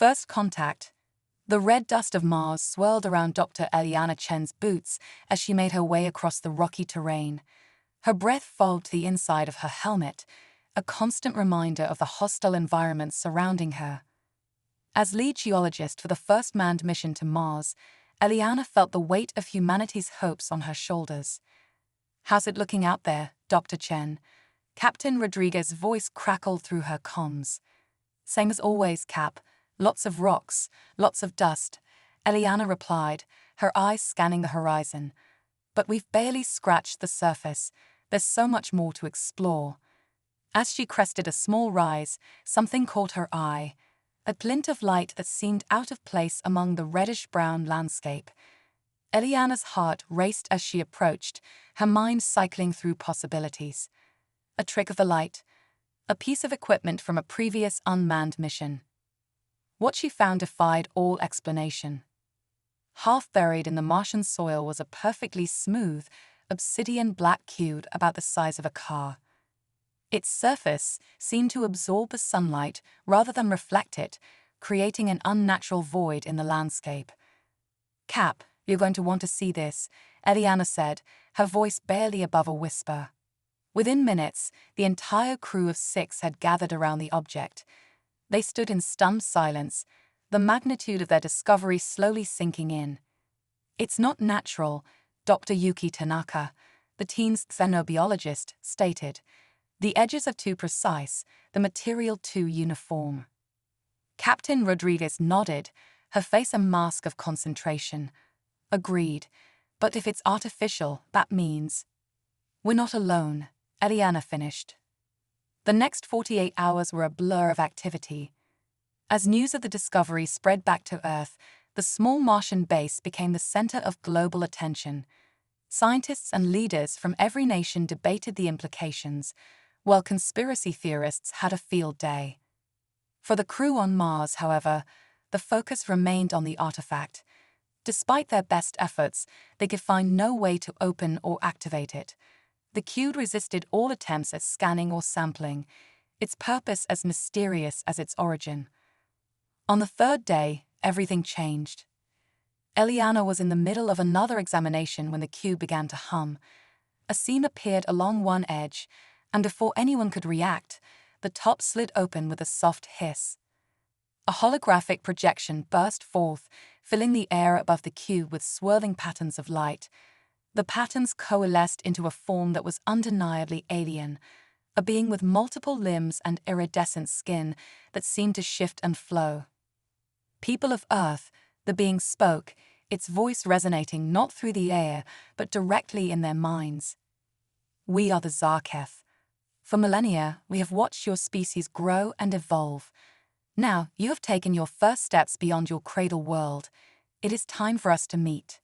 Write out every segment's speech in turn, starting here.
First contact. The red dust of Mars swirled around Dr. Eliana Chen's boots as she made her way across the rocky terrain. Her breath fogged the inside of her helmet, a constant reminder of the hostile environment surrounding her. As lead geologist for the first manned mission to Mars, Eliana felt the weight of humanity's hopes on her shoulders. "How's it looking out there, Dr. Chen?" Captain Rodriguez's voice crackled through her comms. "Same as always, Cap. Lots of rocks, lots of dust," Eliana replied, her eyes scanning the horizon. "But we've barely scratched the surface. There's so much more to explore." As she crested a small rise, something caught her eye, a glint of light that seemed out of place among the reddish-brown landscape. Eliana's heart raced as she approached, her mind cycling through possibilities. A trick of the light, a piece of equipment from a previous unmanned mission. What she found defied all explanation. Half buried in the Martian soil was a perfectly smooth, obsidian black cube about the size of a car. Its surface seemed to absorb the sunlight rather than reflect it, creating an unnatural void in the landscape. "Cap, you're going to want to see this," Eliana said, her voice barely above a whisper. Within minutes, the entire crew of 6 had gathered around the object. They stood in stunned silence, the magnitude of their discovery slowly sinking in. "It's not natural," Dr. Yuki Tanaka, the team's xenobiologist, stated. "The edges are too precise, the material too uniform." Captain Rodriguez nodded, her face a mask of concentration. "Agreed. But if it's artificial, that means—" "We're not alone," Eliana finished. The next 48 hours were a blur of activity. As news of the discovery spread back to Earth, the small Martian base became the center of global attention. Scientists and leaders from every nation debated the implications, while conspiracy theorists had a field day. For the crew on Mars, however, the focus remained on the artifact. Despite their best efforts, they could find no way to open or activate it. The cube resisted all attempts at scanning or sampling, its purpose as mysterious as its origin. On the third day, everything changed. Eliana was in the middle of another examination when the cube began to hum. A seam appeared along one edge, and before anyone could react, the top slid open with a soft hiss. A holographic projection burst forth, filling the air above the cube with swirling patterns of light. The patterns coalesced into a form that was undeniably alien, a being with multiple limbs and iridescent skin that seemed to shift and flow. "People of Earth," the being spoke, its voice resonating not through the air, but directly in their minds. "We are the Nya-Cath. For millennia, we have watched your species grow and evolve. Now, you have taken your first steps beyond your cradle world. It is time for us to meet."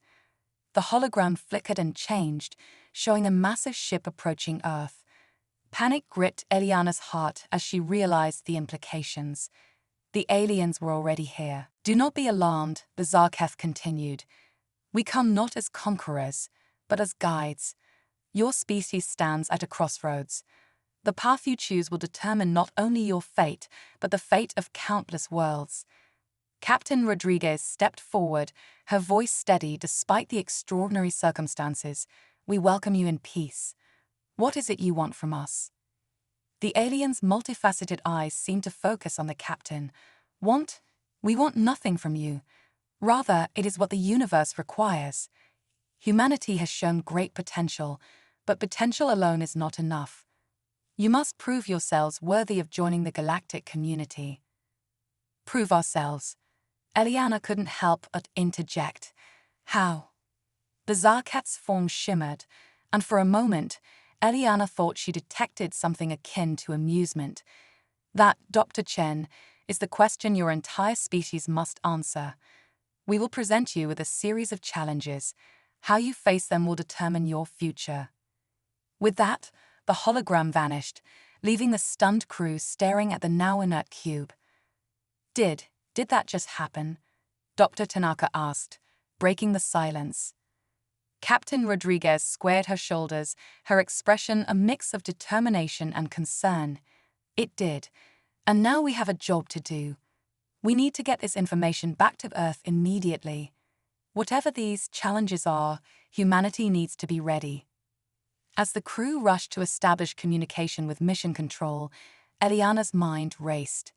The hologram flickered and changed, showing a massive ship approaching Earth. Panic gripped Eliana's heart as she realized the implications. The aliens were already here. "Do not be alarmed," the Nya-Cath continued. "We come not as conquerors, but as guides. Your species stands at a crossroads. The path you choose will determine not only your fate, but the fate of countless worlds." Captain Rodriguez stepped forward, her voice steady despite the extraordinary circumstances. "We welcome you in peace. What is it you want from us?" The alien's multifaceted eyes seemed to focus on the captain. "Want? We want nothing from you. Rather, it is what the universe requires. Humanity has shown great potential, but potential alone is not enough. You must prove yourselves worthy of joining the galactic community." "Prove ourselves?" Eliana couldn't help but interject. "How?" The Nya-Cath's form shimmered, and for a moment, Eliana thought she detected something akin to amusement. "That, Dr. Chen, is the question your entire species must answer. We will present you with a series of challenges. How you face them will determine your future." With that, the hologram vanished, leaving the stunned crew staring at the now inert cube. Did that just happen?" Dr. Tanaka asked, breaking the silence. Captain Rodriguez squared her shoulders, her expression a mix of determination and concern. "It did, and now we have a job to do. We need to get this information back to Earth immediately. Whatever these challenges are, humanity needs to be ready. As the crew rushed to establish communication with Mission Control, Eliana's mind raced.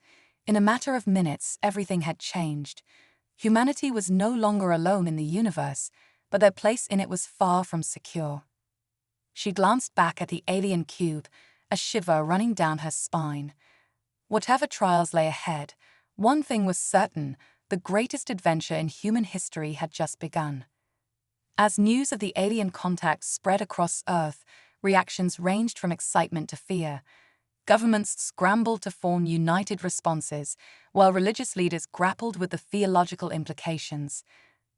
In a matter of minutes, everything had changed. Humanity was no longer alone in the universe, but their place in it was far from secure. She glanced back at the alien cube, a shiver running down her spine. Whatever trials lay ahead, one thing was certain: the greatest adventure in human history had just begun. As news of the alien contact spread across Earth, reactions ranged from excitement to fear. Governments scrambled to form united responses, while religious leaders grappled with the theological implications.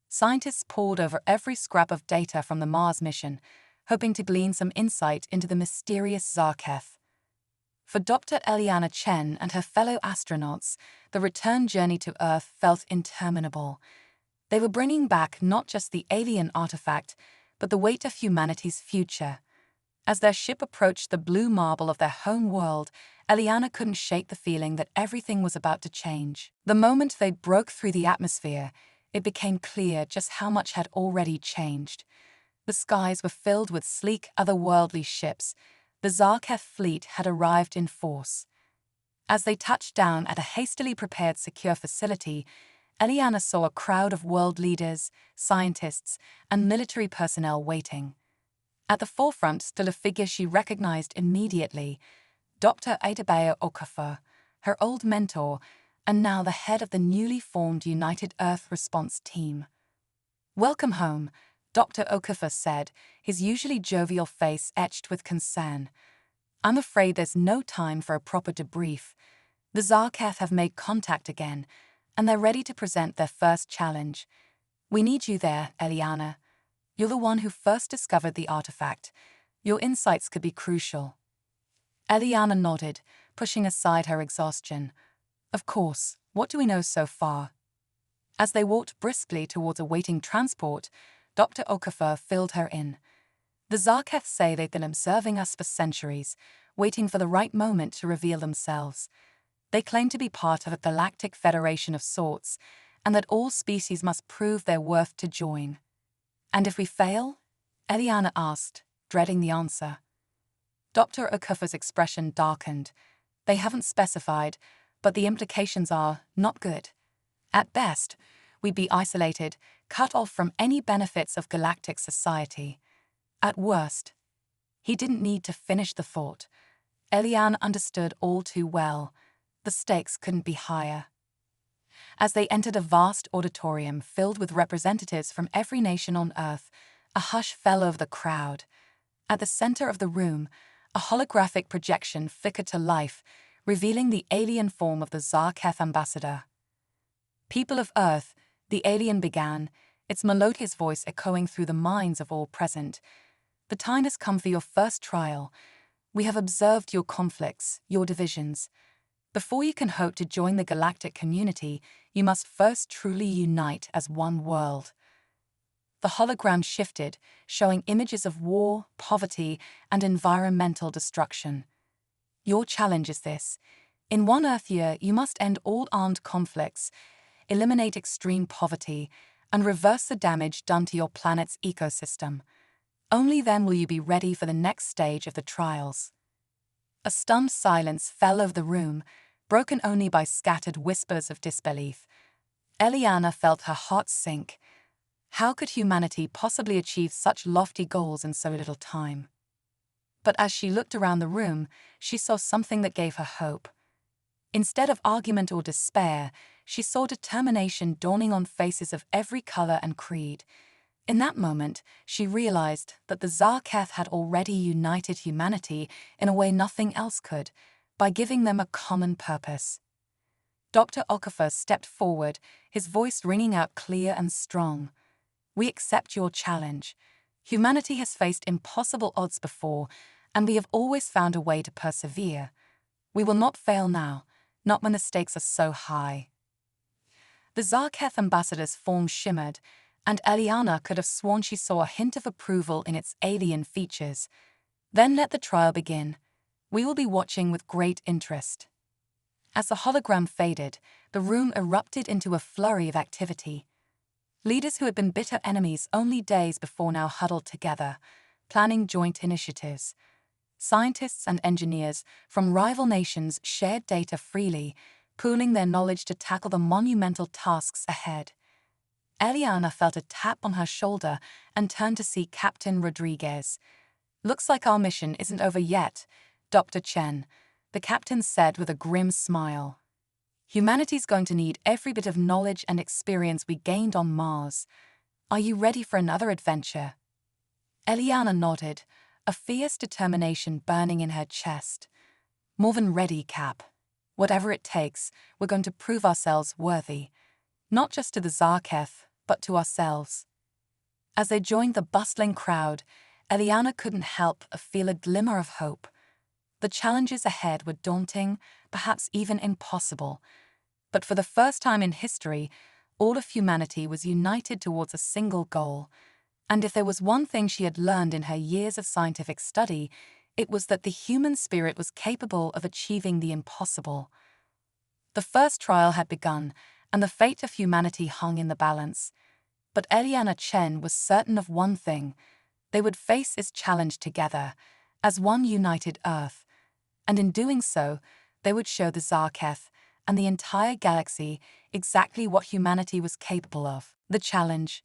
Scientists pored over every scrap of data from the Mars mission, hoping to glean some insight into the mysterious Nya-Cath. For Dr. Eliana Chen and her fellow astronauts, the return journey to Earth felt interminable. They were bringing back not just the alien artifact, but the weight of humanity's future. As their ship approached the blue marble of their home world, Eliana couldn't shake the feeling that everything was about to change. The moment they broke through the atmosphere, it became clear just how much had already changed. The skies were filled with sleek, otherworldly ships. The Nya-Cath fleet had arrived in force. As they touched down at a hastily prepared secure facility, Eliana saw a crowd of world leaders, scientists, and military personnel waiting. At the forefront stood a figure she recognized immediately: Dr. Adebayo Okafor, her old mentor, and now the head of the newly formed United Earth Response Team. "Welcome home," Dr. Okafor said, his usually jovial face etched with concern. "I'm afraid there's no time for a proper debrief. The Nya-Cath have made contact again, and they're ready to present their first challenge. We need you there, Eliana. You're the one who first discovered the artifact. Your insights could be crucial." Eliana nodded, pushing aside her exhaustion. "Of course, what do we know so far?" As they walked briskly towards a waiting transport, Dr. Okafor filled her in. "The Nya-Cath say they've been observing us for centuries, waiting for the right moment to reveal themselves. They claim to be part of a galactic federation of sorts, and that all species must prove their worth to join." "And if we fail?" Eliana asked, dreading the answer. Dr. Okafor's expression darkened. "They haven't specified, but the implications are not good. At best, we'd be isolated, cut off from any benefits of galactic society. At worst—" He didn't need to finish the thought. Eliana understood all too well. The stakes couldn't be higher. As they entered a vast auditorium filled with representatives from every nation on Earth, a hush fell over the crowd. At the center of the room, a holographic projection flickered to life, revealing the alien form of the Nya-Cath ambassador. "People of Earth," the alien began, its melodious voice echoing through the minds of all present. "The time has come for your first trial. We have observed your conflicts, your divisions. Before you can hope to join the galactic community, you must first truly unite as one world." The hologram shifted, showing images of war, poverty, and environmental destruction. "Your challenge is this. In one Earth year, you must end all armed conflicts, eliminate extreme poverty, and reverse the damage done to your planet's ecosystem. Only then will you be ready for the next stage of the trials." A stunned silence fell over the room, broken only by scattered whispers of disbelief. Eliana felt her heart sink. How could humanity possibly achieve such lofty goals in so little time? But as she looked around the room, she saw something that gave her hope. Instead of argument or despair, she saw determination dawning on faces of every color and creed. In that moment, she realized that the Nya-Cath had already united humanity in a way nothing else could, by giving them a common purpose. Dr. Okafor stepped forward, his voice ringing out clear and strong. "We accept your challenge. Humanity has faced impossible odds before, and we have always found a way to persevere. We will not fail now, not when the stakes are so high." The Nya-Cath ambassador's form shimmered, and Eliana could have sworn she saw a hint of approval in its alien features. "Then let the trial begin. We will be watching with great interest." As the hologram faded, the room erupted into a flurry of activity. Leaders who had been bitter enemies only days before now huddled together, planning joint initiatives. Scientists and engineers from rival nations shared data freely, pooling their knowledge to tackle the monumental tasks ahead. Eliana felt a tap on her shoulder and turned to see Captain Rodriguez. "Looks like our mission isn't over yet, Dr. Chen," the captain said with a grim smile. "Humanity's going to need every bit of knowledge and experience we gained on Mars. Are you ready for another adventure?" Eliana nodded, a fierce determination burning in her chest. "More than ready, Cap. Whatever it takes, we're going to prove ourselves worthy. Not just to the Nya-Cath, but to ourselves." As they joined the bustling crowd, Eliana couldn't help but feel a glimmer of hope. The challenges ahead were daunting, perhaps even impossible. But for the first time in history, all of humanity was united towards a single goal. And if there was one thing she had learned in her years of scientific study, it was that the human spirit was capable of achieving the impossible. The first trial had begun, and the fate of humanity hung in the balance. But Eliana Chen was certain of one thing: they would face its challenge together, as one united Earth. And in doing so, they would show the Nya-Cath and the entire galaxy exactly what humanity was capable of. The challenge.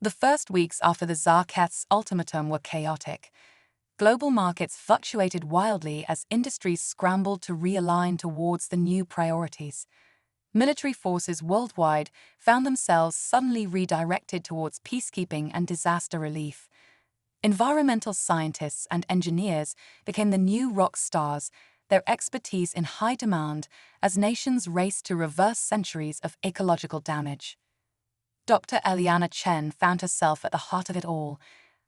The first weeks after the Nya-Cath's ultimatum were chaotic. Global markets fluctuated wildly as industries scrambled to realign towards the new priorities. Military forces worldwide found themselves suddenly redirected towards peacekeeping and disaster relief. Environmental scientists and engineers became the new rock stars, their expertise in high demand as nations raced to reverse centuries of ecological damage. Dr. Eliana Chen found herself at the heart of it all.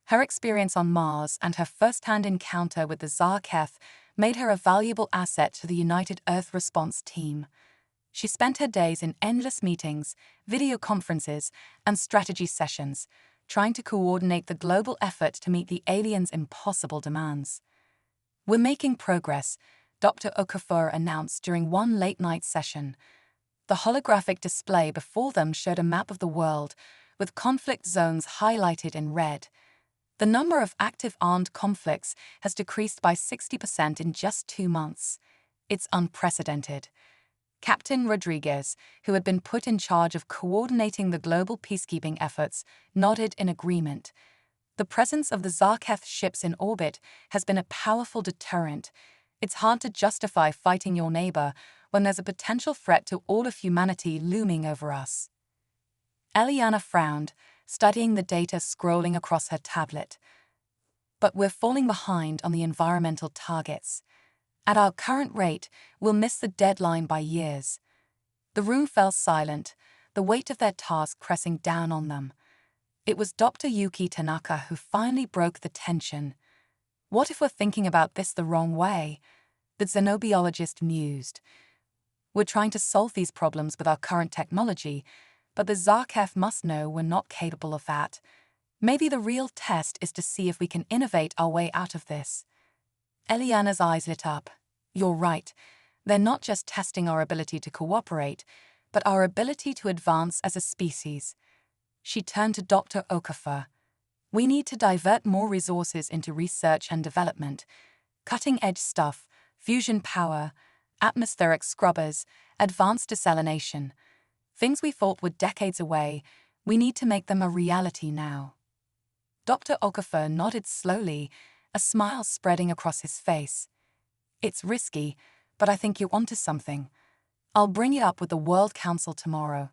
Her experience on Mars and her first-hand encounter with the Nya-Cath made her a valuable asset to the United Earth Response team. She spent her days in endless meetings, video conferences, and strategy sessions, trying to coordinate the global effort to meet the aliens' impossible demands. "We're making progress," Dr. Okafor announced during one late-night session. The holographic display before them showed a map of the world, with conflict zones highlighted in red. "The number of active armed conflicts has decreased by 60% in just 2 months. It's unprecedented." Captain Rodriguez, who had been put in charge of coordinating the global peacekeeping efforts, nodded in agreement. "The presence of the Nya-Cath ships in orbit has been a powerful deterrent. It's hard to justify fighting your neighbor when there's a potential threat to all of humanity looming over us." Eliana frowned, studying the data scrolling across her tablet. "But we're falling behind on the environmental targets. At our current rate, we'll miss the deadline by years." The room fell silent, the weight of their task pressing down on them. It was Dr. Yuki Tanaka who finally broke the tension. "What if we're thinking about this the wrong way?" the xenobiologist mused. "We're trying to solve these problems with our current technology, but the Nya-Cath must know we're not capable of that. Maybe the real test is to see if we can innovate our way out of this." Eliana's eyes lit up. "You're right. They're not just testing our ability to cooperate, but our ability to advance as a species." She turned to Dr. Okafor. "We need to divert more resources into research and development. Cutting-edge stuff, fusion power, atmospheric scrubbers, advanced desalination. Things we thought were decades away, we need to make them a reality now." Dr. Okafor nodded slowly, a smile spreading across his face. "It's risky, but I think you're onto something. I'll bring it up with the World Council tomorrow."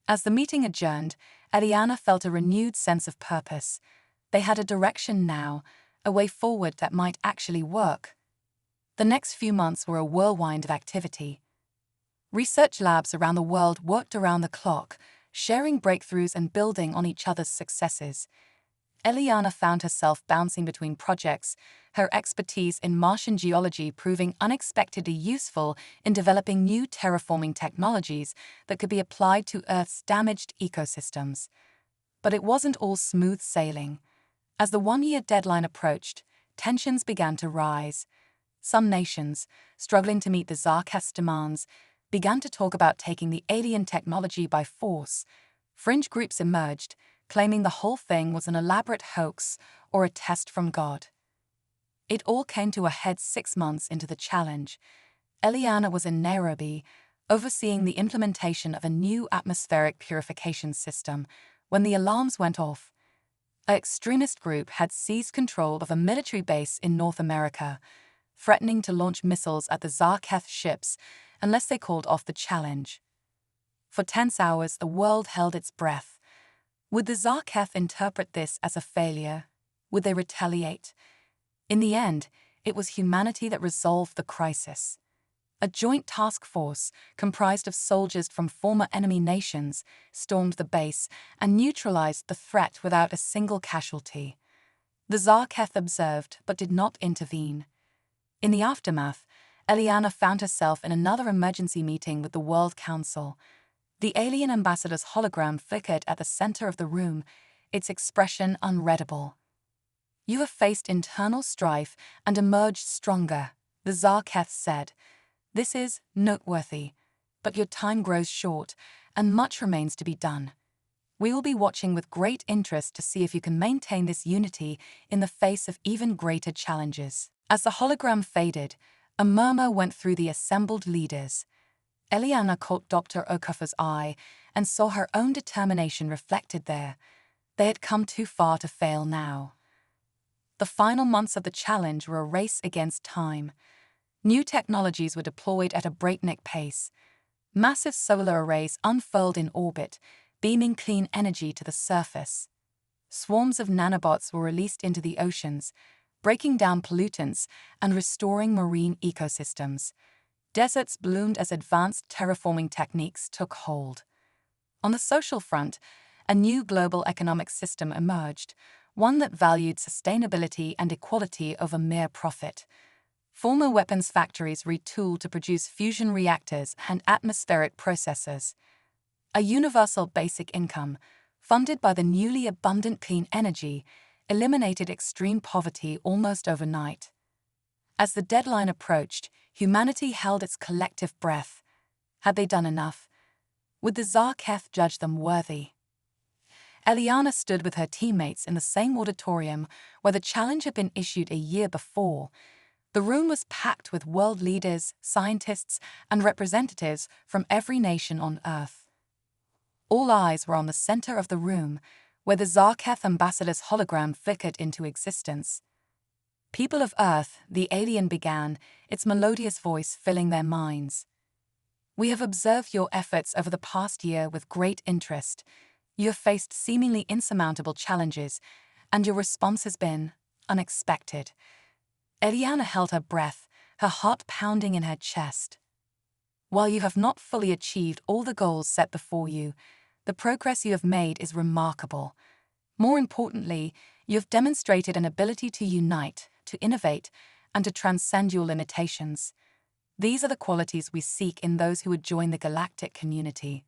As the meeting adjourned, Eliana felt a renewed sense of purpose. They had a direction now, a way forward that might actually work. The next few months were a whirlwind of activity. Research labs around the world worked around the clock, sharing breakthroughs and building on each other's successes. Eliana found herself bouncing between projects, her expertise in Martian geology proving unexpectedly useful in developing new terraforming technologies that could be applied to Earth's damaged ecosystems. But it wasn't all smooth sailing. As the one-year deadline approached, tensions began to rise. Some nations, struggling to meet the Nya-Cath's demands, began to talk about taking the alien technology by force, fringe groups emerged, claiming the whole thing was an elaborate hoax or a test from God. It all came to a head 6 months into the challenge. Eliana was in Nairobi, overseeing the implementation of a new atmospheric purification system, when the alarms went off. An extremist group had seized control of a military base in North America, threatening to launch missiles at the Nya-Cath ships unless they called off the challenge. For tense hours, the world held its breath. Would the Nya-Cath interpret this as a failure? Would they retaliate? In the end, it was humanity that resolved the crisis. A joint task force, comprised of soldiers from former enemy nations, stormed the base and neutralized the threat without a single casualty. The Nya-Cath observed but did not intervene. In the aftermath, Eliana found herself in another emergency meeting with the World Council. The alien ambassador's hologram flickered at the center of the room, its expression unreadable. "You have faced internal strife and emerged stronger," the Nya-Cath said. "This is noteworthy, but your time grows short, and much remains to be done. We will be watching with great interest to see if you can maintain this unity in the face of even greater challenges." As the hologram faded, a murmur went through the assembled leaders. Eliana caught Dr. Okafor's eye and saw her own determination reflected there. They had come too far to fail now. The final months of the challenge were a race against time. New technologies were deployed at a breakneck pace. Massive solar arrays unfurled in orbit, beaming clean energy to the surface. Swarms of nanobots were released into the oceans, breaking down pollutants and restoring marine ecosystems. Deserts bloomed as advanced terraforming techniques took hold. On the social front, a new global economic system emerged, one that valued sustainability and equality over mere profit. Former weapons factories retooled to produce fusion reactors and atmospheric processors. A universal basic income, funded by the newly abundant clean energy, eliminated extreme poverty almost overnight. As the deadline approached, humanity held its collective breath. Had they done enough? Would the Nya-Cath judge them worthy? Eliana stood with her teammates in the same auditorium where the challenge had been issued a year before. The room was packed with world leaders, scientists, and representatives from every nation on Earth. All eyes were on the center of the room, where the Nya-Cath ambassador's hologram flickered into existence. "People of Earth," the alien began, its melodious voice filling their minds. "We have observed your efforts over the past year with great interest. You have faced seemingly insurmountable challenges, and your response has been unexpected." Eliana held her breath, her heart pounding in her chest. "While you have not fully achieved all the goals set before you, the progress you have made is remarkable. More importantly, you have demonstrated an ability to unite, to innovate, and to transcend your limitations. These are the qualities we seek in those who would join the galactic community."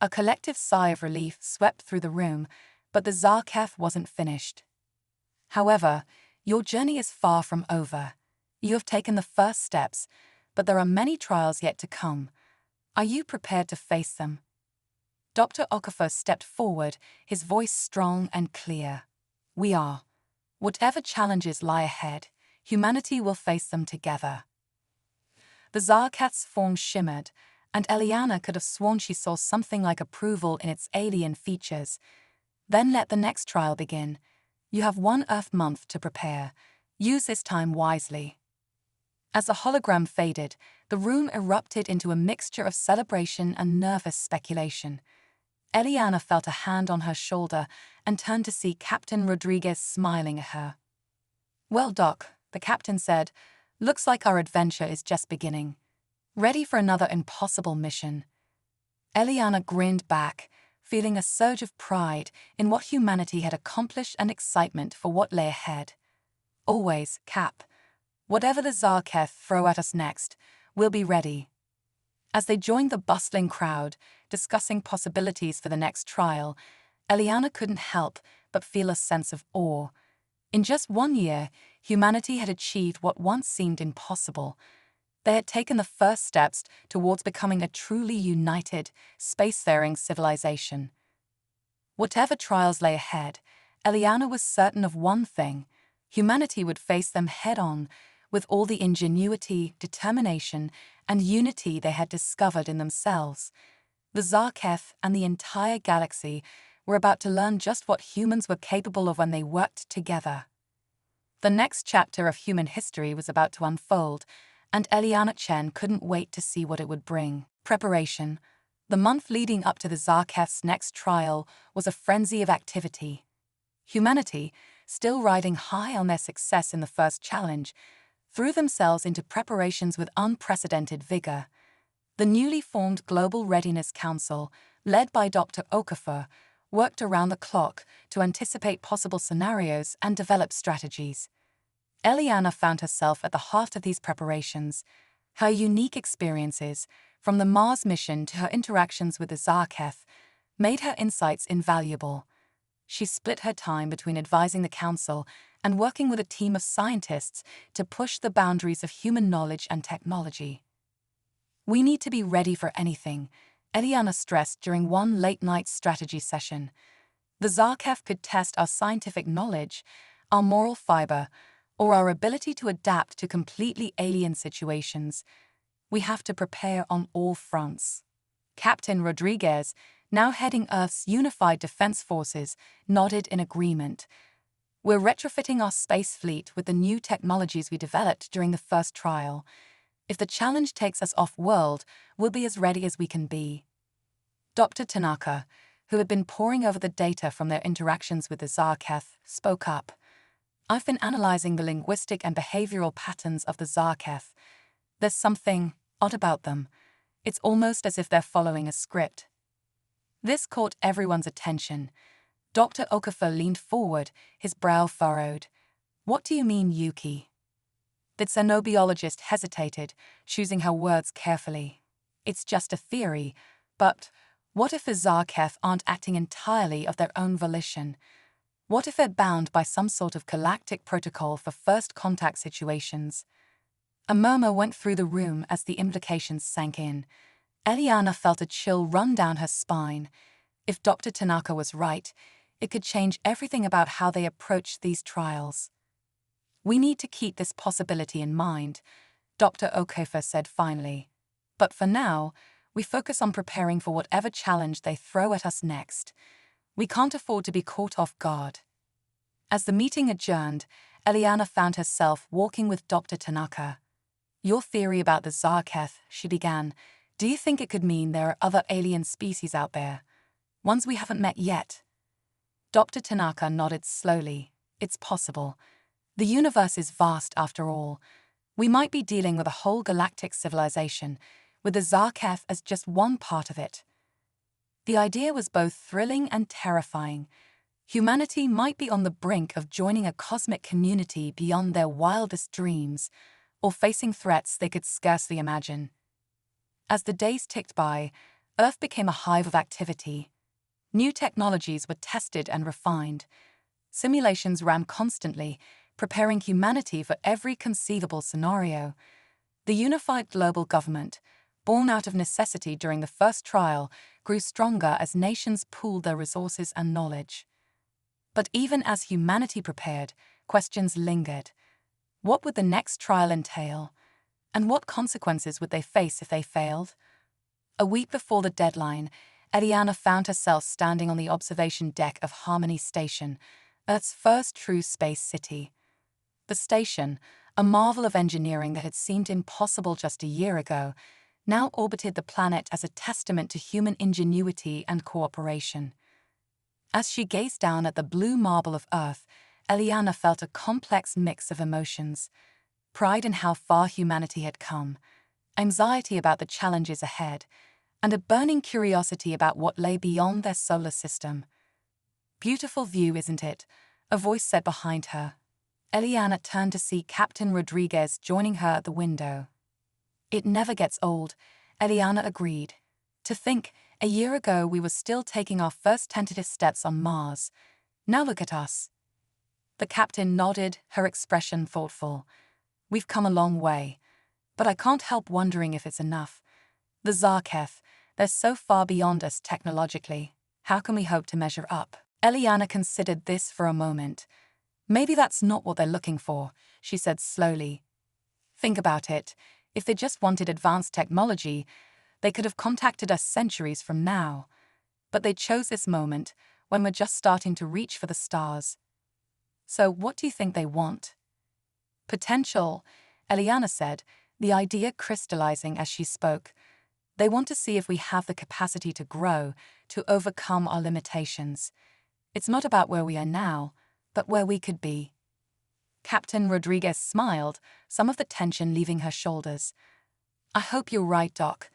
A collective sigh of relief swept through the room, but the Nya-Cath wasn't finished. "However, your journey is far from over. You have taken the first steps, but there are many trials yet to come. Are you prepared to face them?" Dr. Okafor stepped forward, his voice strong and clear. "We are. Whatever challenges lie ahead, humanity will face them together." The Nya-Cath's form shimmered, and Eliana could have sworn she saw something like approval in its alien features. "Then let the next trial begin. You have 1 Earth month to prepare. Use this time wisely." As the hologram faded, the room erupted into a mixture of celebration and nervous speculation. Eliana felt a hand on her shoulder and turned to see Captain Rodriguez smiling at her. "Well, Doc," the captain said, "looks like our adventure is just beginning. Ready for another impossible mission?" Eliana grinned back, feeling a surge of pride in what humanity had accomplished and excitement for what lay ahead. "Always, Cap. Whatever the Nya-Cath throw at us next, we'll be ready." As they joined the bustling crowd, discussing possibilities for the next trial, Eliana couldn't help but feel a sense of awe. In just 1 year, humanity had achieved what once seemed impossible. They had taken the first steps towards becoming a truly united, spacefaring civilization. Whatever trials lay ahead, Eliana was certain of one thing: humanity would face them head-on with all the ingenuity, determination, and unity they had discovered in themselves. The Nya-Cath and the entire galaxy were about to learn just what humans were capable of when they worked together. The next chapter of human history was about to unfold, and Nya-Chen couldn't wait to see what it would bring. Preparation. The month leading up to the Nya-Cath's next trial was a frenzy of activity. Humanity, still riding high on their success in the first challenge, threw themselves into preparations with unprecedented vigor. The newly formed Global Readiness Council, led by Dr. Okafor, worked around the clock to anticipate possible scenarios and develop strategies. Eliana found herself at the heart of these preparations. Her unique experiences, from the Mars mission to her interactions with the Nya-Cath, made her insights invaluable. She split her time between advising the Council and working with a team of scientists to push the boundaries of human knowledge and technology. "We need to be ready for anything," Eliana stressed during one late-night strategy session. "The Nya-Cath could test our scientific knowledge, our moral fiber, or our ability to adapt to completely alien situations. We have to prepare on all fronts." Captain Rodriguez, now heading Earth's unified defense forces, nodded in agreement. "We're retrofitting our space fleet with the new technologies we developed during the first trial. If the challenge takes us off-world, we'll be as ready as we can be." Dr. Tanaka, who had been poring over the data from their interactions with the Nya-Cath, spoke up. "I've been analyzing the linguistic and behavioral patterns of the Nya-Cath. There's something odd about them. It's almost as if they're following a script." This caught everyone's attention. Dr. Okafor leaned forward, his brow furrowed. "What do you mean, Yuki?" The xenobiologist hesitated, choosing her words carefully. "It's just a theory, but what if the Nya-Cath aren't acting entirely of their own volition? What if they're bound by some sort of galactic protocol for first contact situations?" A murmur went through the room as the implications sank in. Eliana felt a chill run down her spine. If Dr. Tanaka was right, it could change everything about how they approach these trials. "We need to keep this possibility in mind," Dr. Okafor said finally. "But for now, we focus on preparing for whatever challenge they throw at us next. We can't afford to be caught off guard." As the meeting adjourned, Eliana found herself walking with Dr. Tanaka. "Your theory about the Nya-Cath," she began, "do you think it could mean there are other alien species out there? Ones we haven't met yet?" Dr. Tanaka nodded slowly. "It's possible. The universe is vast after all. We might be dealing with a whole galactic civilization, with the Nya-Cath as just one part of it." The idea was both thrilling and terrifying. Humanity might be on the brink of joining a cosmic community beyond their wildest dreams, or facing threats they could scarcely imagine. As the days ticked by, Earth became a hive of activity. New technologies were tested and refined. Simulations ran constantly, preparing humanity for every conceivable scenario. The unified global government, born out of necessity during the first trial, grew stronger as nations pooled their resources and knowledge. But even as humanity prepared, questions lingered. What would the next trial entail? And what consequences would they face if they failed? A week before the deadline, Eliana found herself standing on the observation deck of Harmony Station, Earth's first true space city. The station, a marvel of engineering that had seemed impossible just a year ago, now orbited the planet as a testament to human ingenuity and cooperation. As she gazed down at the blue marble of Earth, Eliana felt a complex mix of emotions: pride in how far humanity had come, anxiety about the challenges ahead, and a burning curiosity about what lay beyond their solar system. "Beautiful view, isn't it?" a voice said behind her. Eliana turned to see Captain Rodriguez joining her at the window. "It never gets old," Eliana agreed. "To think, a year ago we were still taking our first tentative steps on Mars. Now look at us." The captain nodded, her expression thoughtful. "We've come a long way. But I can't help wondering if it's enough. The Nya-Cath, they're so far beyond us technologically. How can we hope to measure up? Eliana considered this for a moment. Maybe that's not what they're looking for, she said slowly. Think about it. If they just wanted advanced technology, they could have contacted us centuries from now. But they chose this moment, when we're just starting to reach for the stars. So what do you think they want? Potential, Eliana said, the idea crystallizing as she spoke. They want to see if we have the capacity to grow, to overcome our limitations. It's not about where we are now, but where we could be. Captain Rodriguez smiled, some of the tension leaving her shoulders. I hope you're right, Doc,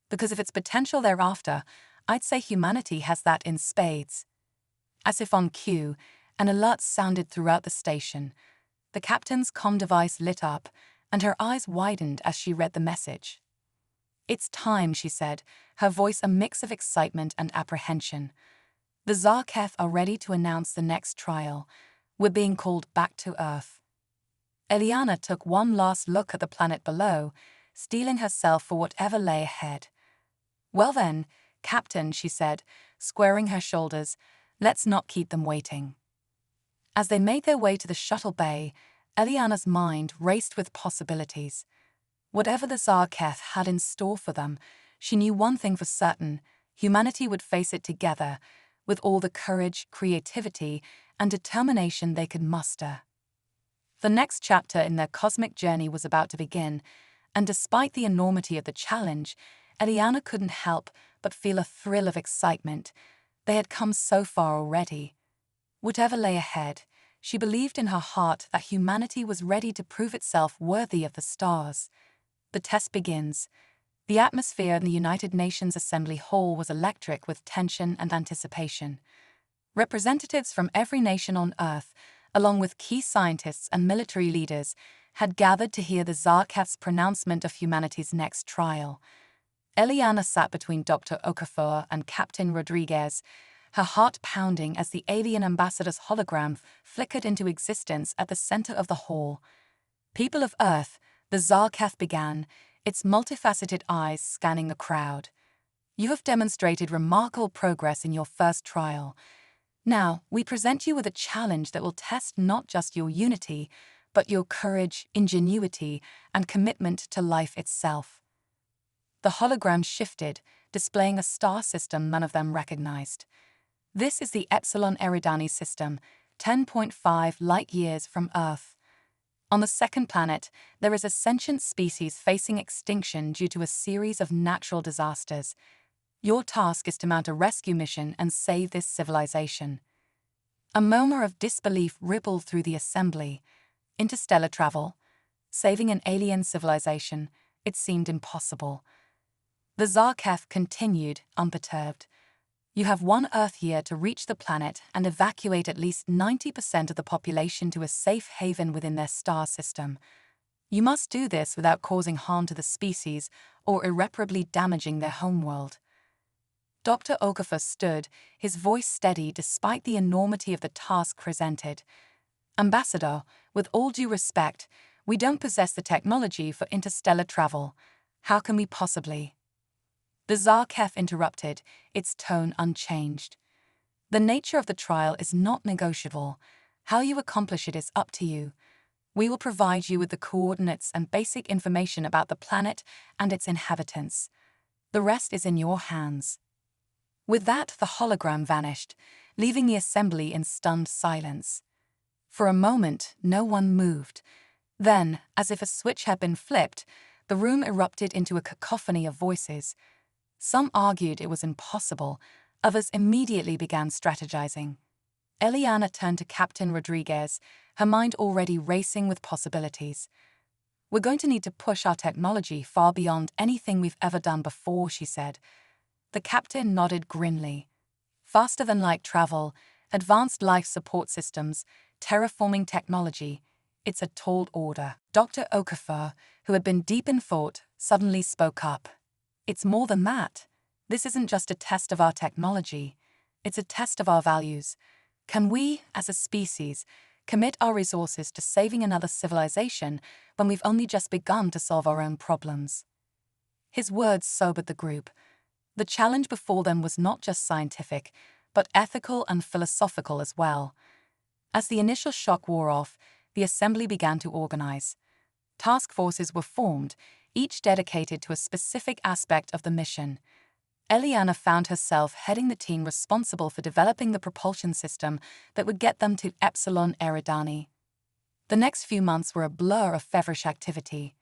because if it's potential they're after, I'd say humanity has that in spades. As if on cue, an alert sounded throughout the station. The captain's comm device lit up, and her eyes widened as she read the message. It's time, she said, her voice a mix of excitement and apprehension. The Nya-Cath are ready to announce the next trial. We're being called back to Earth. Eliana took one last look at the planet below, steeling herself for whatever lay ahead. Well then, Captain, she said, squaring her shoulders, let's not keep them waiting. As they made their way to the shuttle bay, Eliana's mind raced with possibilities. Whatever the Nya-Cath had in store for them, she knew one thing for certain: humanity would face it together, with all the courage, creativity, and determination they could muster. The next chapter in their cosmic journey was about to begin, and despite the enormity of the challenge, Eliana couldn't help but feel a thrill of excitement. They had come so far already. Whatever lay ahead, she believed in her heart that humanity was ready to prove itself worthy of the stars. The test begins. The atmosphere in the United Nations Assembly Hall was electric with tension and anticipation. Representatives from every nation on Earth, along with key scientists and military leaders, had gathered to hear the Nya-Cath's pronouncement of humanity's next trial. Eliana sat between Dr. Okafor and Captain Rodriguez, her heart pounding as the alien ambassador's hologram flickered into existence at the center of the hall. People of Earth, the Nya-Cath began, its multifaceted eyes scanning the crowd. You have demonstrated remarkable progress in your first trial. Now, we present you with a challenge that will test not just your unity, but your courage, ingenuity, and commitment to life itself. The hologram shifted, displaying a star system none of them recognized. This is the Epsilon Eridani system, 10.5 light-years from Earth. On the second planet, there is a sentient species facing extinction due to a series of natural disasters. Your task is to mount a rescue mission and save this civilization. A murmur of disbelief rippled through the assembly. Interstellar travel? Saving an alien civilization? It seemed impossible. The Nya-Cath continued, unperturbed. You have 1 Earth year to reach the planet and evacuate at least 90% of the population to a safe haven within their star system. You must do this without causing harm to the species or irreparably damaging their homeworld. Dr. Okafor stood, his voice steady despite the enormity of the task presented. Ambassador, with all due respect, we don't possess the technology for interstellar travel. How can we possibly? The Nya-Cath interrupted, its tone unchanged. The nature of the trial is not negotiable. How you accomplish it is up to you. We will provide you with the coordinates and basic information about the planet and its inhabitants. The rest is in your hands. With that, the hologram vanished, leaving the assembly in stunned silence. For a moment, no one moved. Then, as if a switch had been flipped, the room erupted into a cacophony of voices. Some argued it was impossible, others immediately began strategizing. Eliana turned to Captain Rodriguez, her mind already racing with possibilities. We're going to need to push our technology far beyond anything we've ever done before, she said. The captain nodded grimly. Faster-than-light travel, advanced life support systems, terraforming technology. It's a tall order. Dr. Okafor, who had been deep in thought, suddenly spoke up. It's more than that. This isn't just a test of our technology. It's a test of our values. Can we, as a species, commit our resources to saving another civilization when we've only just begun to solve our own problems. His words sobered the group. The challenge before them was not just scientific, but ethical and philosophical as well. As the initial shock wore off, the assembly began to organize. Task forces were formed, each dedicated to a specific aspect of the mission. Eliana found herself heading the team responsible for developing the propulsion system that would get them to Epsilon Eridani. The next few months were a blur of feverish activity.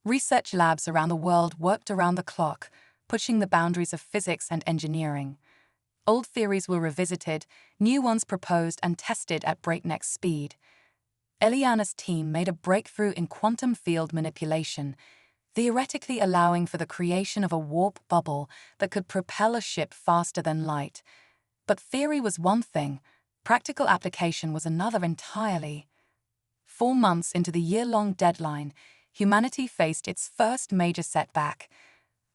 Research labs around the world worked around the clock, pushing the boundaries of physics and engineering. Old theories were revisited, new ones proposed and tested at breakneck speed. Eliana's team made a breakthrough in quantum field manipulation, theoretically allowing for the creation of a warp bubble that could propel a ship faster than light. But theory was one thing, practical application was another entirely. 4 months into the year-long deadline, humanity faced its first major setback.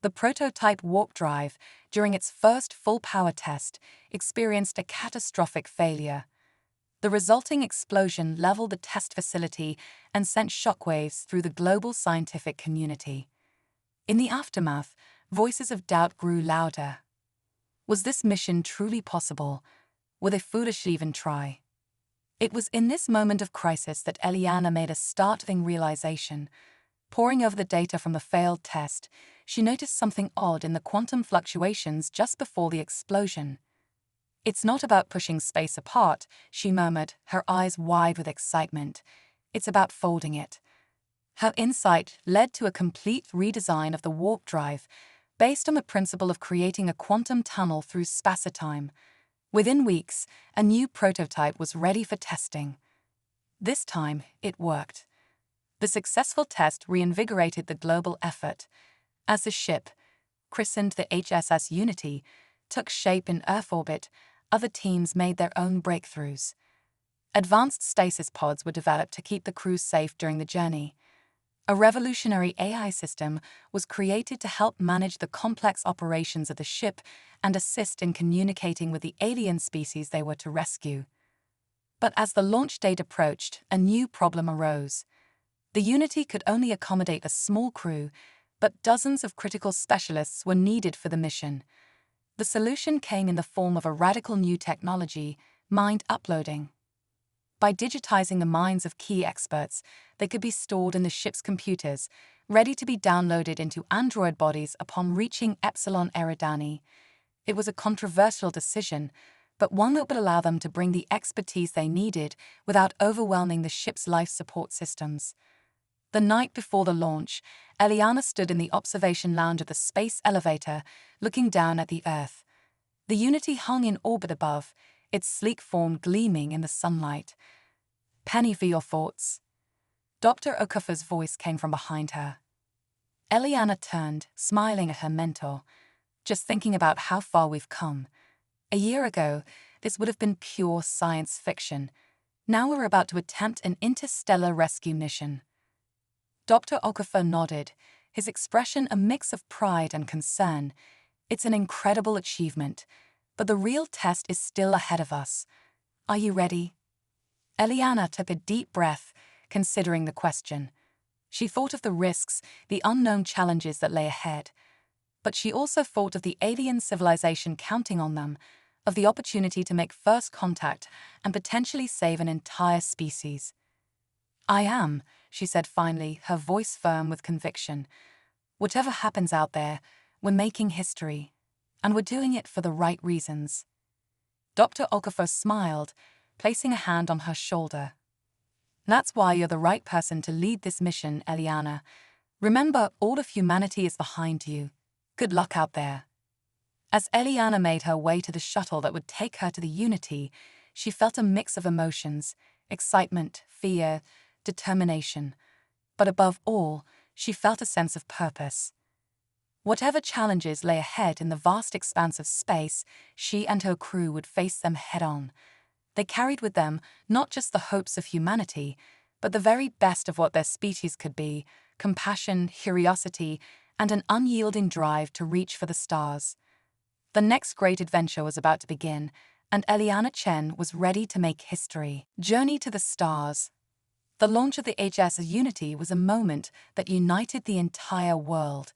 The prototype warp drive, during its first full power test, experienced a catastrophic failure. The resulting explosion leveled the test facility and sent shockwaves through the global scientific community. In the aftermath, voices of doubt grew louder. Was this mission truly possible? Were they foolish to even try? It was in this moment of crisis that Eliana made a startling realization. Poring over the data from the failed test, she noticed something odd in the quantum fluctuations just before the explosion. "It's not about pushing space apart," she murmured, her eyes wide with excitement. "It's about folding it." Her insight led to a complete redesign of the warp drive, based on the principle of creating a quantum tunnel through space-time. Within weeks, a new prototype was ready for testing. This time, it worked. The successful test reinvigorated the global effort. As the ship, christened the HSS Unity, took shape in Earth orbit, other teams made their own breakthroughs. Advanced stasis pods were developed to keep the crew safe during the journey. A revolutionary AI system was created to help manage the complex operations of the ship and assist in communicating with the alien species they were to rescue. But as the launch date approached, a new problem arose. The Unity could only accommodate a small crew, but dozens of critical specialists were needed for the mission. The solution came in the form of a radical new technology, mind uploading. By digitizing the minds of key experts, they could be stored in the ship's computers, ready to be downloaded into android bodies upon reaching Epsilon Eridani. It was a controversial decision, but one that would allow them to bring the expertise they needed without overwhelming the ship's life support systems. The night before the launch, Eliana stood in the observation lounge of the space elevator, looking down at the Earth. The Unity hung in orbit above, its sleek form gleaming in the sunlight. "Penny for your thoughts." Dr. Okafor's voice came from behind her. Eliana turned, smiling at her mentor. "Just thinking about how far we've come. A year ago, this would have been pure science fiction. Now we're about to attempt an interstellar rescue mission." Dr. Okafor nodded, his expression a mix of pride and concern. "It's an incredible achievement, but the real test is still ahead of us. Are you ready?" Eliana took a deep breath, considering the question. She thought of the risks, the unknown challenges that lay ahead. But she also thought of the alien civilization counting on them, of the opportunity to make first contact and potentially save an entire species. "I am," she said finally, her voice firm with conviction. "Whatever happens out there, we're making history, and we're doing it for the right reasons." Dr. Okafor smiled, placing a hand on her shoulder. "That's why you're the right person to lead this mission, Eliana. Remember, all of humanity is behind you. Good luck out there." As Eliana made her way to the shuttle that would take her to the Unity, she felt a mix of emotions: excitement, fear, determination. But above all, she felt a sense of purpose. Whatever challenges lay ahead in the vast expanse of space, she and her crew would face them head-on. They carried with them not just the hopes of humanity, but the very best of what their species could be: compassion, curiosity, and an unyielding drive to reach for the stars. The next great adventure was about to begin, and Eliana Chen was ready to make history. Journey to the Stars. The launch of the HS Unity was a moment that united the entire world.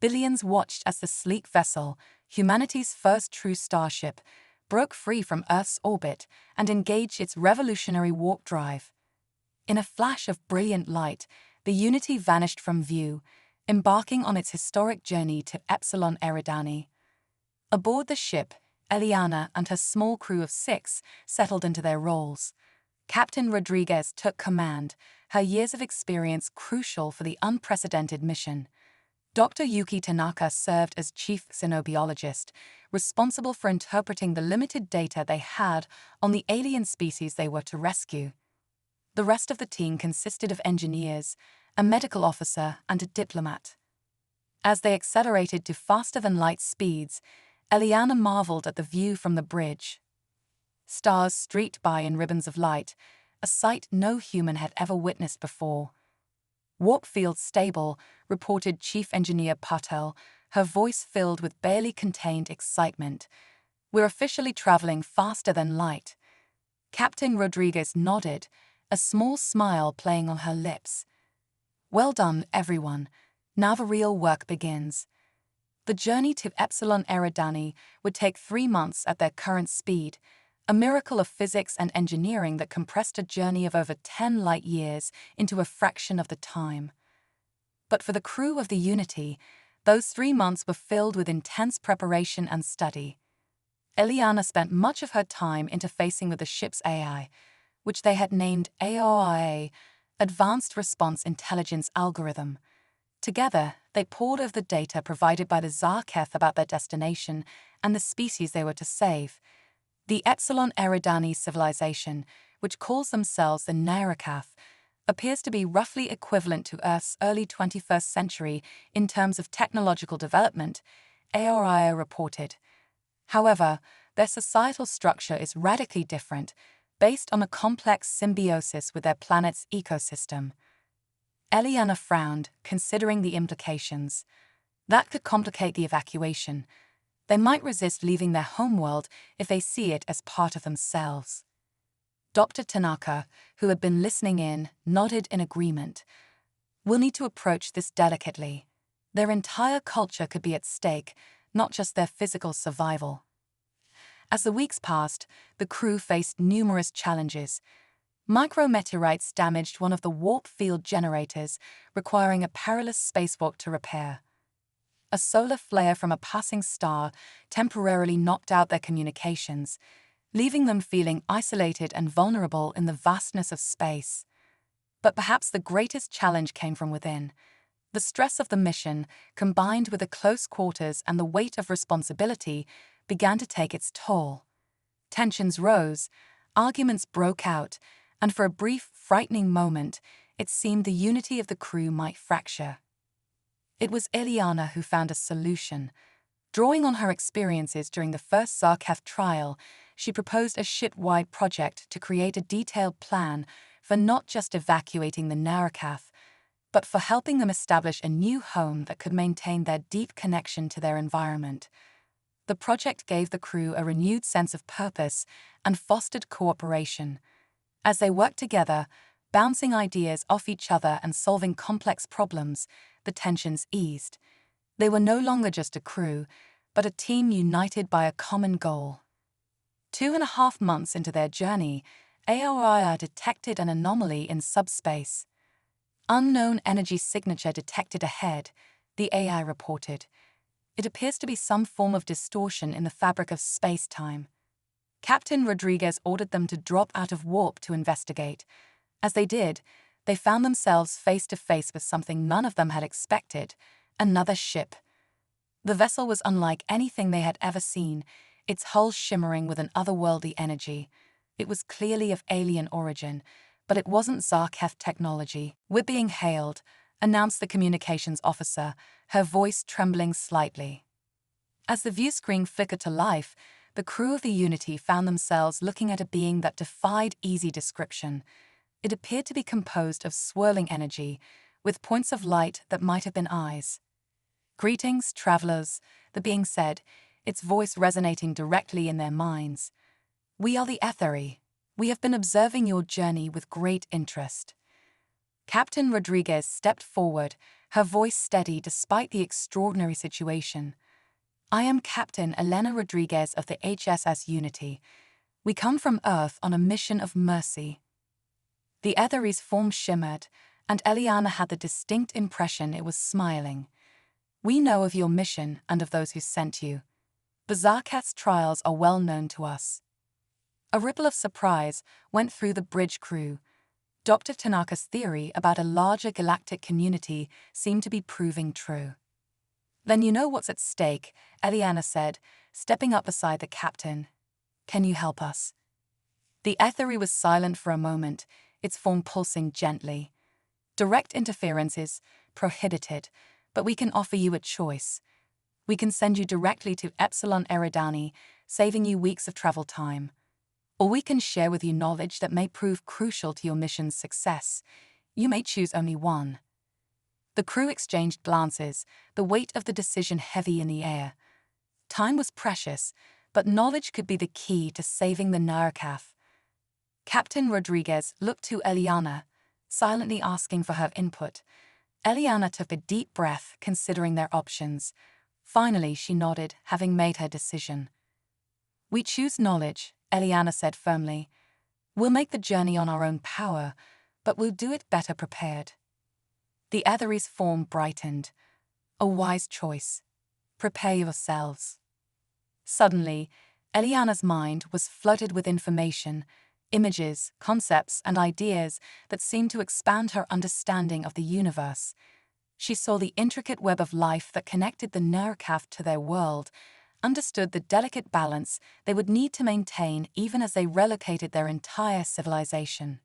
Billions watched as the sleek vessel, humanity's first true starship, broke free from Earth's orbit and engaged its revolutionary warp drive. In a flash of brilliant light, the Unity vanished from view, embarking on its historic journey to Epsilon Eridani. Aboard the ship, Eliana and her small crew of 6 settled into their roles. Captain Rodriguez took command, her years of experience crucial for the unprecedented mission. Dr. Yuki Tanaka served as chief xenobiologist, responsible for interpreting the limited data they had on the alien species they were to rescue. The rest of the team consisted of engineers, a medical officer, and a diplomat. As they accelerated to faster-than-light speeds, Eliana marveled at the view from the bridge. Stars streaked by in ribbons of light, a sight no human had ever witnessed before. "Warp field stable," reported Chief Engineer Patel, her voice filled with barely contained excitement. "We're officially traveling faster than light." Captain Rodriguez nodded, a small smile playing on her lips. "Well done, everyone. Now the real work begins." The journey to Epsilon Eridani would take 3 months at their current speed, a miracle of physics and engineering that compressed a journey of over 10 light-years into a fraction of the time. But for the crew of the Unity, those 3 months were filled with intense preparation and study. Eliana spent much of her time interfacing with the ship's AI, which they had named AOIA, Advanced Response Intelligence Algorithm. Together, they pored over the data provided by the Nya-Cath about their destination and the species they were to save. The Epsilon Eridani civilization, which calls themselves the Nya-Cath, appears to be roughly equivalent to Earth's early 21st century in terms of technological development, AOIA reported. However, their societal structure is radically different, based on a complex symbiosis with their planet's ecosystem. Eliana frowned, considering the implications. That could complicate the evacuation. They might resist leaving their homeworld if they see it as part of themselves. Dr. Tanaka, who had been listening in, nodded in agreement. "We'll need to approach this delicately. Their entire culture could be at stake, not just their physical survival." As the weeks passed, the crew faced numerous challenges. Micrometeorites damaged one of the warp field generators, requiring a perilous spacewalk to repair. A solar flare from a passing star temporarily knocked out their communications, leaving them feeling isolated and vulnerable in the vastness of space. But perhaps the greatest challenge came from within. The stress of the mission, combined with the close quarters and the weight of responsibility, began to take its toll. Tensions rose, arguments broke out, and for a brief, frightening moment, it seemed the unity of the crew might fracture. It was Eliana who found a solution. Drawing on her experiences during the first Nya-Cath trial, she proposed a ship-wide project to create a detailed plan for not just evacuating the Nya-Cath, but for helping them establish a new home that could maintain their deep connection to their environment. The project gave the crew a renewed sense of purpose and fostered cooperation. As they worked together, bouncing ideas off each other and solving complex problems, the tensions eased. They were no longer just a crew, but a team united by a common goal. 2.5 months into their journey, AOIA detected an anomaly in subspace. "Unknown energy signature detected ahead," the AI reported. "It appears to be some form of distortion in the fabric of space-time." Captain Rodriguez ordered them to drop out of warp to investigate. As they did, they found themselves face to face with something none of them had expected: another ship. The vessel was unlike anything they had ever seen, its hull shimmering with an otherworldly energy. It was clearly of alien origin, but it wasn't Nya-Cath technology. "We're being hailed," announced the communications officer, her voice trembling slightly. As the view screen flickered to life, the crew of the Unity found themselves looking at a being that defied easy description. It appeared to be composed of swirling energy, with points of light that might have been eyes. "Greetings, travelers," the being said, its voice resonating directly in their minds. We are the Etheri. We have been observing your journey with great interest. Captain Rodriguez stepped forward, her voice steady despite the extraordinary situation. I am Captain Elena Rodriguez of the HSS Unity. We come from Earth on a mission of mercy. The Etheri's form shimmered, and Eliana had the distinct impression it was smiling. We know of your mission and of those who sent you. The Nya-Cath's trials are well known to us. A ripple of surprise went through the bridge crew. Dr. Tanaka's theory about a larger galactic community seemed to be proving true. Then you know what's at stake, Eliana said, stepping up beside the captain. Can you help us? The Etheri was silent for a moment, its form pulsing gently. Direct interference is prohibited, but we can offer you a choice. We can send you directly to Epsilon Eridani, saving you weeks of travel time. Or we can share with you knowledge that may prove crucial to your mission's success. You may choose only one. The crew exchanged glances, the weight of the decision heavy in the air. Time was precious, but knowledge could be the key to saving the Nya-Cath. Captain Rodriguez looked to Eliana, silently asking for her input. Eliana took a deep breath, considering their options. Finally, she nodded, having made her decision. We choose knowledge, Eliana said firmly. We'll make the journey on our own power, but we'll do it better prepared. The Etheri's form brightened. A wise choice. Prepare yourselves. Suddenly, Eliana's mind was flooded with information, images, concepts, and ideas that seemed to expand her understanding of the universe. She saw the intricate web of life that connected the Nya-Cath to their world, understood the delicate balance they would need to maintain even as they relocated their entire civilization.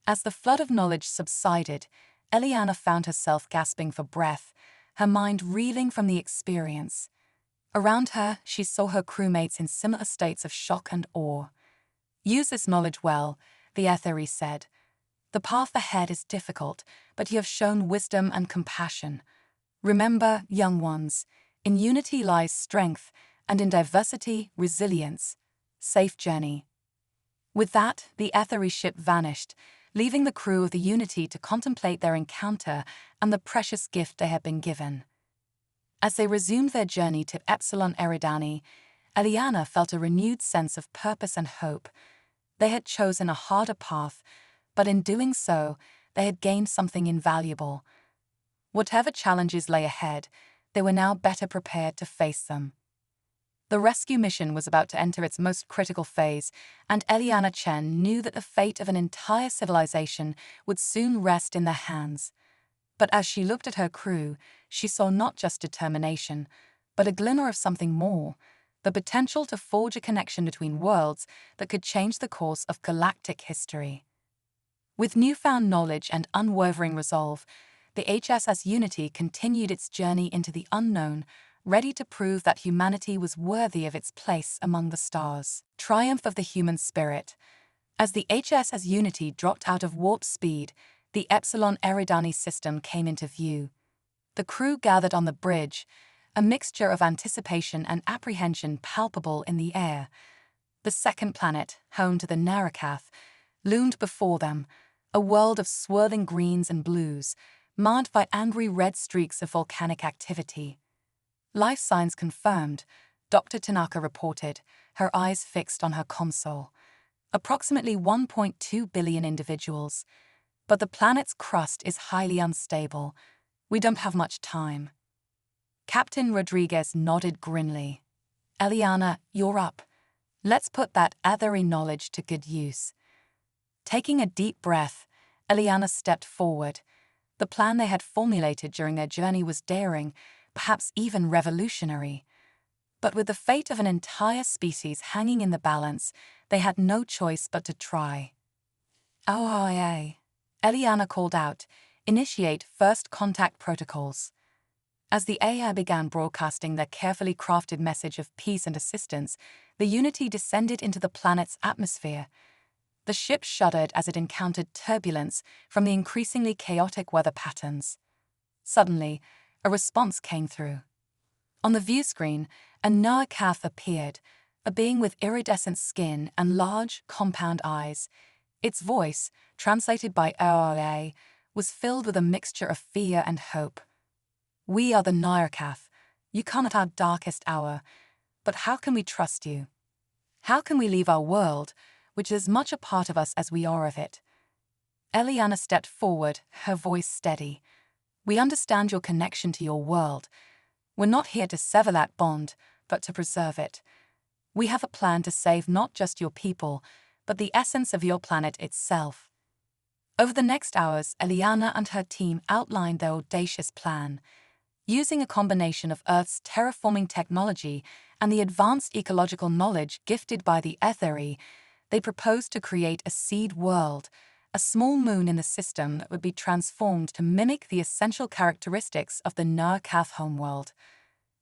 As the flood of knowledge subsided, Eliana found herself gasping for breath, her mind reeling from the experience. Around her, she saw her crewmates in similar states of shock and awe. Use this knowledge well, the Etheri said. The path ahead is difficult, but you have shown wisdom and compassion. Remember, young ones, in unity lies strength, and in diversity, resilience. Safe journey. With that, the Etheri ship vanished, leaving the crew of the Unity to contemplate their encounter and the precious gift they had been given. As they resumed their journey to Epsilon Eridani, Eliana felt a renewed sense of purpose and hope. They had chosen a harder path, but in doing so, they had gained something invaluable. Whatever challenges lay ahead, they were now better prepared to face them. The rescue mission was about to enter its most critical phase, and Eliana Chen knew that the fate of an entire civilization would soon rest in their hands. But as she looked at her crew, she saw not just determination, but a glimmer of something more, the potential to forge a connection between worlds that could change the course of galactic history. With newfound knowledge and unwavering resolve, the HSS Unity continued its journey into the unknown, ready to prove that humanity was worthy of its place among the stars. Triumph of the human spirit. As the HSS Unity dropped out of warp speed, the Epsilon Eridani system came into view. The crew gathered on the bridge, a mixture of anticipation and apprehension palpable in the air. The second planet, home to the Nya-Cath, loomed before them, a world of swirling greens and blues, marred by angry red streaks of volcanic activity. Life signs confirmed, Dr. Tanaka reported, her eyes fixed on her console. Approximately 1.2 billion individuals. But the planet's crust is highly unstable. We don't have much time. Captain Rodriguez nodded grimly. Eliana, you're up. Let's put that Etheri knowledge to good use. Taking a deep breath, Eliana stepped forward. The plan they had formulated during their journey was daring, perhaps even revolutionary. But with the fate of an entire species hanging in the balance, they had no choice but to try. "Oh, Eliana called out, "Initiate first contact protocols." As the AI began broadcasting their carefully crafted message of peace and assistance, the Unity descended into the planet's atmosphere. The ship shuddered as it encountered turbulence from the increasingly chaotic weather patterns. Suddenly, a response came through. On the view screen, a Nya-Cath appeared, a being with iridescent skin and large, compound eyes. Its voice, translated by Nya, was filled with a mixture of fear and hope. "We are the Nya-Cath. You come at our darkest hour, but how can we trust you? How can we leave our world, which is as much a part of us as we are of it?" Eliana stepped forward, her voice steady. "We understand your connection to your world. We're not here to sever that bond, but to preserve it. We have a plan to save not just your people, but the essence of your planet itself." Over the next hours, Eliana and her team outlined their audacious plan. Using a combination of Earth's terraforming technology and the advanced ecological knowledge gifted by the Eridani, they proposed to create a seed world, a small moon in the system that would be transformed to mimic the essential characteristics of the Nya-Cath homeworld.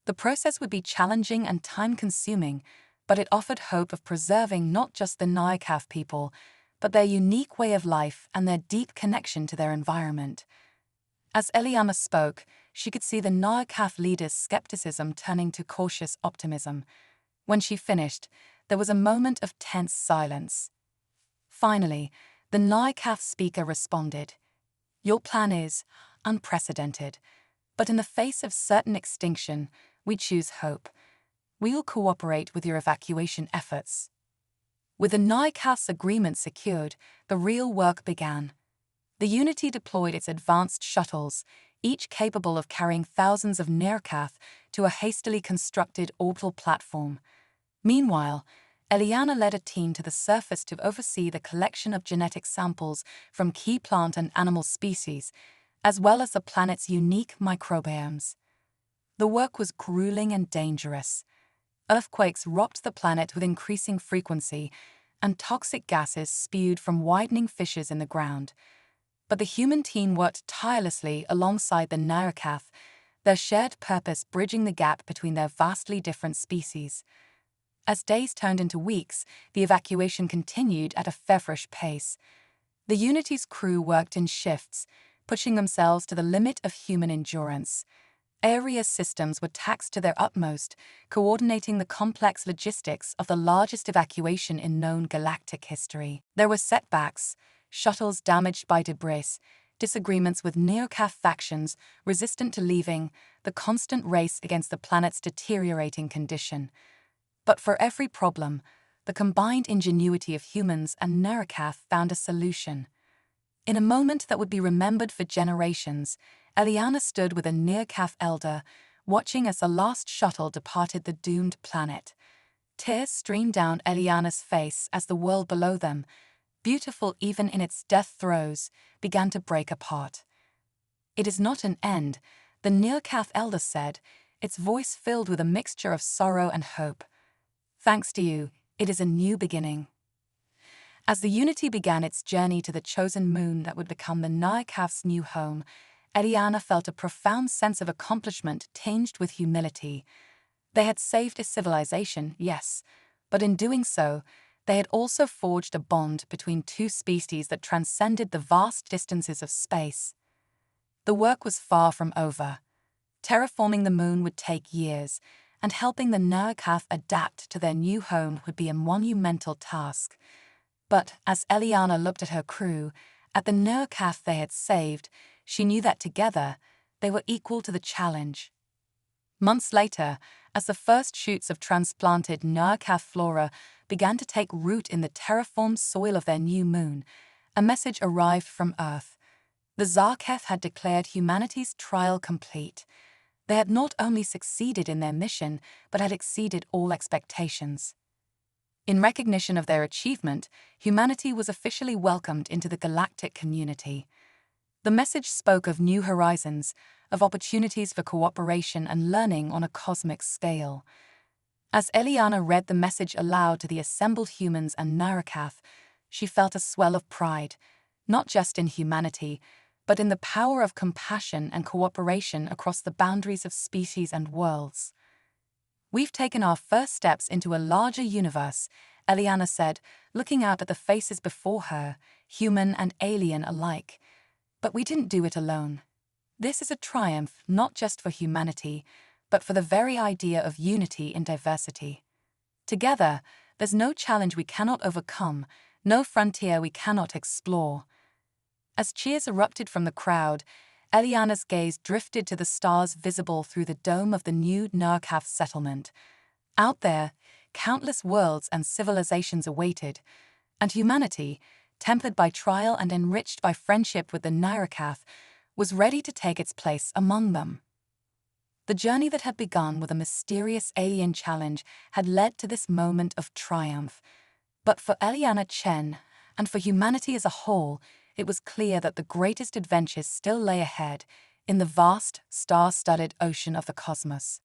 The process would be challenging and time-consuming, but it offered hope of preserving not just the Nya-Cath people, but their unique way of life and their deep connection to their environment. As Eliana spoke, she could see the Nya-Cath leader's skepticism turning to cautious optimism. When she finished, there was a moment of tense silence. Finally, the Nya-Cath speaker responded, "Your plan is unprecedented, but in the face of certain extinction, we choose hope. We will cooperate with your evacuation efforts." With the Nya-Cath's agreement secured, the real work began. The Unity deployed its advanced shuttles, each capable of carrying thousands of Nya-Cath to a hastily constructed orbital platform. Meanwhile, Eliana led a team to the surface to oversee the collection of genetic samples from key plant and animal species, as well as the planet's unique microbiomes. The work was grueling and dangerous. Earthquakes rocked the planet with increasing frequency, and toxic gases spewed from widening fissures in the ground. But the human team worked tirelessly alongside the Nya-Cath, their shared purpose bridging the gap between their vastly different species. As days turned into weeks, the evacuation continued at a feverish pace. The Unity's crew worked in shifts, pushing themselves to the limit of human endurance. Area systems were taxed to their utmost, coordinating the complex logistics of the largest evacuation in known galactic history. There were setbacks, shuttles damaged by debris, disagreements with Nya-Cath factions resistant to leaving, the constant race against the planet's deteriorating condition. But for every problem, the combined ingenuity of humans and Nya-Cath found a solution. In a moment that would be remembered for generations, Eliana stood with a Nya-Cath elder, watching as the last shuttle departed the doomed planet. Tears streamed down Eliana's face as the world below them, beautiful even in its death throes, began to break apart. "It is not an end," the Nya-Cath elder said, its voice filled with a mixture of sorrow and hope. "Thanks to you, it is a new beginning." As the Unity began its journey to the chosen moon that would become the Nya-Cath's new home, Eliana felt a profound sense of accomplishment tinged with humility. They had saved a civilization, yes, but in doing so, they had also forged a bond between two species that transcended the vast distances of space. The work was far from over. Terraforming the moon would take years, and helping the Nya-Cath adapt to their new home would be a monumental task. But as Eliana looked at her crew, at the Nya-Cath they had saved, she knew that together, they were equal to the challenge. Months later, as the first shoots of transplanted Nya-Cath flora began to take root in the terraformed soil of their new moon, a message arrived from Earth. The Nya-Cath had declared humanity's trial complete. They had not only succeeded in their mission, but had exceeded all expectations. In recognition of their achievement, humanity was officially welcomed into the galactic community. The message spoke of new horizons, of opportunities for cooperation and learning on a cosmic scale. As Eliana read the message aloud to the assembled humans and Nya-Cath, she felt a swell of pride, not just in humanity, but in the power of compassion and cooperation across the boundaries of species and worlds. "We've taken our first steps into a larger universe," Eliana said, looking out at the faces before her, human and alien alike. "But we didn't do it alone. This is a triumph not just for humanity, but for the very idea of unity in diversity. Together, there's no challenge we cannot overcome, no frontier we cannot explore. As cheers erupted from the crowd, Eliana's gaze drifted to the stars visible through the dome of the new Nya-Cath settlement. Out there, countless worlds and civilizations awaited, and humanity, tempered by trial and enriched by friendship with the Nya-Cath, was ready to take its place among them. The journey that had begun with a mysterious alien challenge had led to this moment of triumph. But for Eliana Chen, and for humanity as a whole, it was clear that the greatest adventures still lay ahead, in the vast, star-studded ocean of the cosmos.